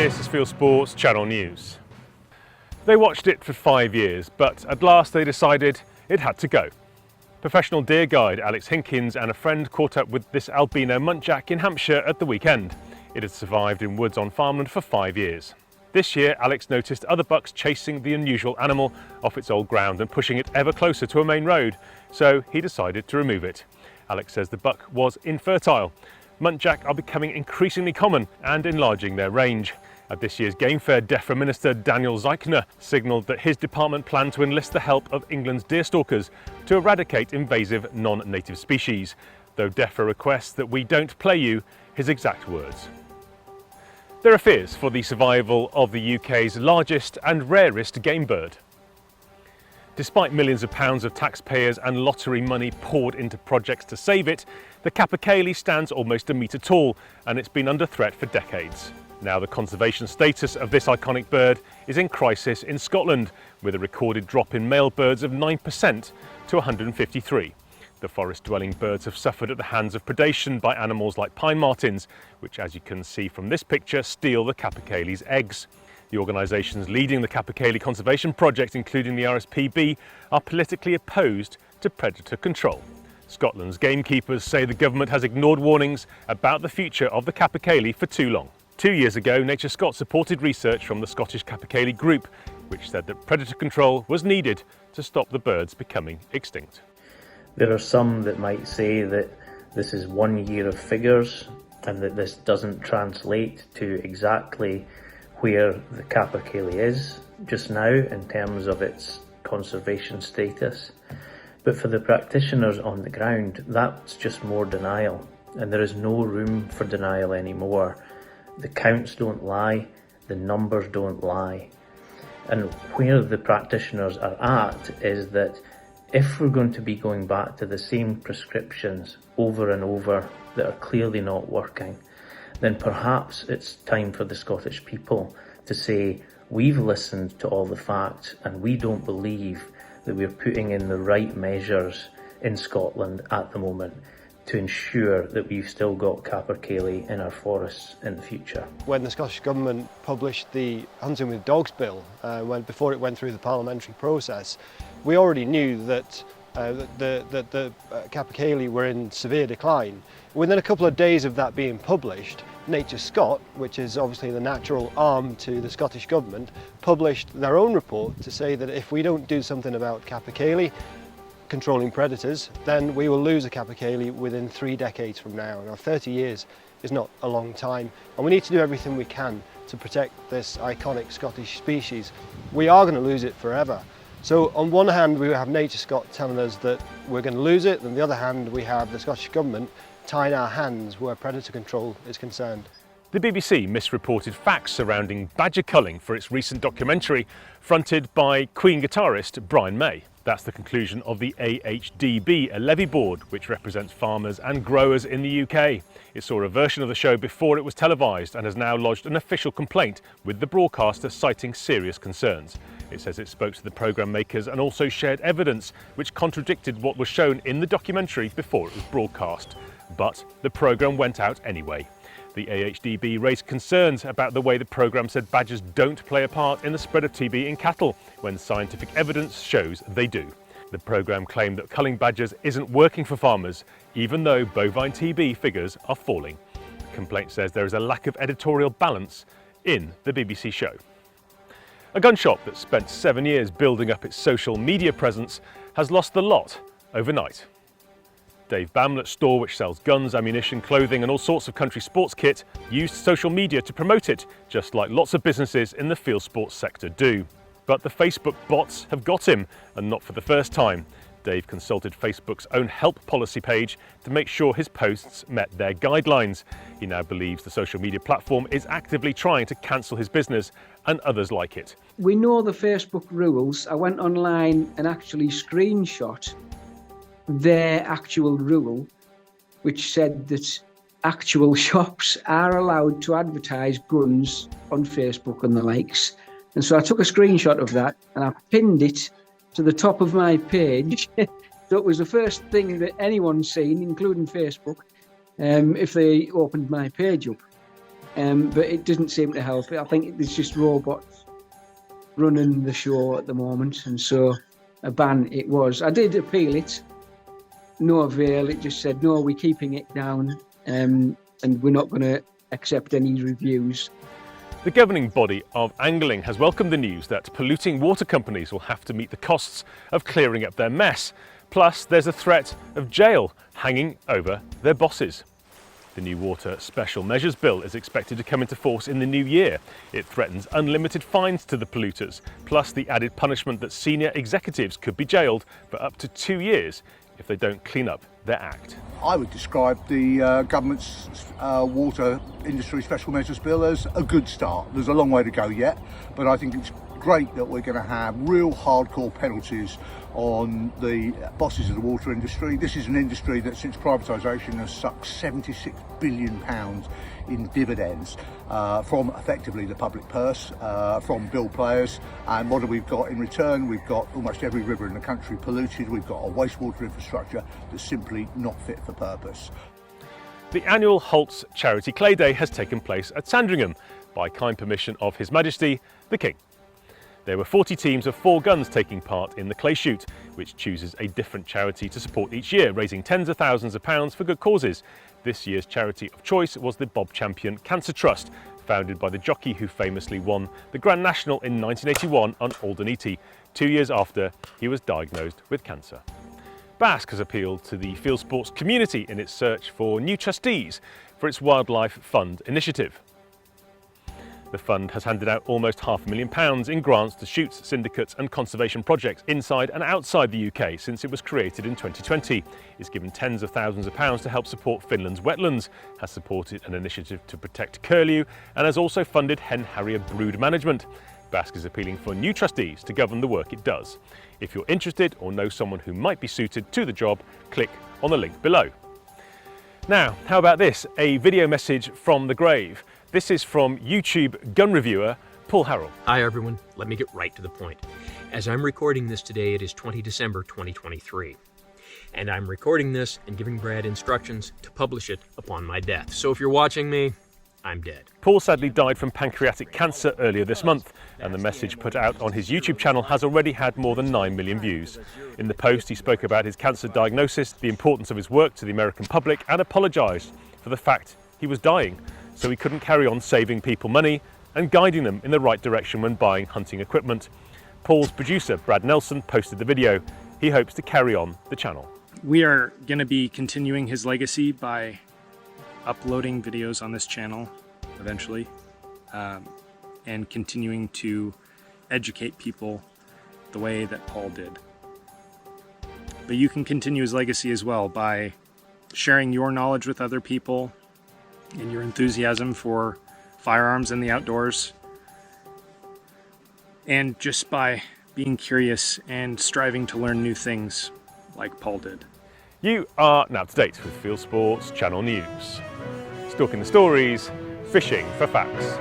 This is Fieldsports Channel News. They watched it for 5 years, but at last they decided it had to go. Professional deer guide Alex Hinkins and a friend caught up with this albino muntjac in Hampshire at the weekend. It had survived in woods on farmland for 5 years. This year, Alex noticed other bucks chasing the unusual animal off its old ground and pushing it ever closer to a main road, so he decided to remove it. Alex says the buck was infertile. Muntjac are becoming increasingly common and enlarging their range. At this year's Game Fair, DEFRA Minister Daniel Zeichner signalled that his department planned to enlist the help of England's deer stalkers to eradicate invasive non-native species, though DEFRA requests that we don't play you his exact words. There are fears for the survival of the UK's largest and rarest game bird. Despite millions of pounds of taxpayers and lottery money poured into projects to save it, the Capa stands almost a metre tall and it's been under threat for decades. Now the conservation status of this iconic bird is in crisis in Scotland, with a recorded drop in male birds of 9% to 153. The forest-dwelling birds have suffered at the hands of predation by animals like pine martens, which, as you can see from this picture, steal the Capicale's eggs. The organisations leading the Capicale conservation project, including the RSPB, are politically opposed to predator control. Scotland's gamekeepers say the government has ignored warnings about the future of the Capicale for too long. 2 years ago, Nature Scott supported research from the Scottish Capicale group, which said that predator control was needed to stop the birds becoming extinct. There are some that might say that this is 1 year of figures and that this doesn't translate to exactly where the Capicale is just now in terms of its conservation status. But for the practitioners on the ground, that's just more denial, and there is no room for denial anymore. The counts don't lie, the numbers don't lie. And where the practitioners are at is that if we're going to be going back to the same prescriptions over and over that are clearly not working, then perhaps it's time for the Scottish people to say, we've listened to all the facts and we don't believe that we're putting in the right measures in Scotland at the moment to ensure that we've still got Capicale in our forests in the future. When the Scottish Government published the Hunting with Dogs Bill, before it went through the parliamentary process, we already knew that the Capicale were in severe decline. Within a couple of days of that being published, Nature Scott, which is obviously the natural arm to the Scottish Government, published their own report to say that if we don't do something about Capicale controlling predators, then we will lose a Capicale within 3 decades from now. Now 30 years is not a long time, and we need to do everything we can to protect this iconic Scottish species. We are going to lose it forever. So on one hand we have Nature Scott telling us that we're going to lose it, and on the other hand we have the Scottish Government tying our hands where predator control is concerned. The BBC misreported facts surrounding badger culling for its recent documentary, fronted by Queen guitarist Brian May. That's the conclusion of the AHDB, a levy board which represents farmers and growers in the UK. It saw a version of the show before it was televised and has now lodged an official complaint with the broadcaster, citing serious concerns. It says it spoke to the programme makers and also shared evidence which contradicted what was shown in the documentary before it was broadcast. But the programme went out anyway. The AHDB raised concerns about the way the programme said badgers don't play a part in the spread of TB in cattle, when scientific evidence shows they do. The programme claimed that culling badgers isn't working for farmers, even though bovine TB figures are falling. The complaint says there is a lack of editorial balance in the BBC show. A gun shop that spent 7 years building up its social media presence has lost the lot overnight. Dave Bamlett's store, which sells guns, ammunition, clothing and all sorts of country sports kit, used social media to promote it, just like lots of businesses in the field sports sector do. But the Facebook bots have got him, and not for the first time. Dave consulted Facebook's own help policy page to make sure his posts met their guidelines. He now believes the social media platform is actively trying to cancel his business and others like it. We know the Facebook rules. I went online and actually screenshot their actual rule, which said that actual shops are allowed to advertise guns on Facebook and the likes. And so I took a screenshot of that and I pinned it to the top of my page. So it was the first thing that anyone's seen, including Facebook, if they opened my page up. but it doesn't seem to help. I think there's just robots running the show at the moment, and so a ban it was. I did appeal it, no avail. It just said, no, we're keeping it down, and we're not going to accept any reviews. The governing body of angling has welcomed the news that polluting water companies will have to meet the costs of clearing up their mess. Plus, there's a threat of jail hanging over their bosses. The new Water Special Measures Bill is expected to come into force in the new year. It threatens unlimited fines to the polluters, plus the added punishment that senior executives could be jailed for up to 2 years if they don't clean up their act. I would describe the government's water industry special measures bill as a good start. There's a long way to go yet, but I think it's great that we're going to have real hardcore penalties on the bosses of the water industry. This is an industry that since privatisation has sucked £76 billion in dividends from effectively the public purse, from bill players. And what have we got in return? We've got almost every river in the country polluted. We've got a wastewater infrastructure that's simply not fit for purpose. The annual Holt's Charity Clay Day has taken place at Sandringham by kind permission of His Majesty the King. There were 40 teams of 4 guns taking part in the clay shoot, which chooses a different charity to support each year, raising tens of thousands of pounds for good causes. This year's charity of choice was the Bob Champion Cancer Trust, founded by the jockey who famously won the Grand National in 1981 on Aldenete, 2 years after he was diagnosed with cancer. Basque has appealed to the Fieldsports community in its search for new trustees for its Wildlife Fund initiative. The fund has handed out almost £500,000 in grants to shoots, syndicates and conservation projects inside and outside the UK since it was created in 2020. It's given tens of thousands of pounds to help support Finland's wetlands, has supported an initiative to protect curlew and has also funded hen harrier brood management. Basque is appealing for new trustees to govern the work it does. If you're interested or know someone who might be suited to the job, click on the link below. Now, how about this? A video message from the grave. This is from YouTube gun reviewer Paul Harrell. Hi everyone, let me get right to the point. As I'm recording this today, it is 20 December 2023. And I'm recording this and giving Brad instructions to publish it upon my death. So if you're watching me, I'm dead. Paul sadly died from pancreatic cancer earlier this month, and the message put out on his YouTube channel has already had more than 9 million views. In the post, he spoke about his cancer diagnosis, the importance of his work to the American public, and apologised for the fact he was dying, so he couldn't carry on saving people money and guiding them in the right direction when buying hunting equipment. Paul's producer, Brad Nelson, posted the video. He hopes to carry on the channel. We are going to be continuing his legacy by uploading videos on this channel eventually, and continuing to educate people the way that Paul did. But you can continue his legacy as well by sharing your knowledge with other people and your enthusiasm for firearms and the outdoors, and just by being curious and striving to learn new things like Paul did. You are now up to date with Fieldsports Channel News. Stalking the stories, fishing for facts.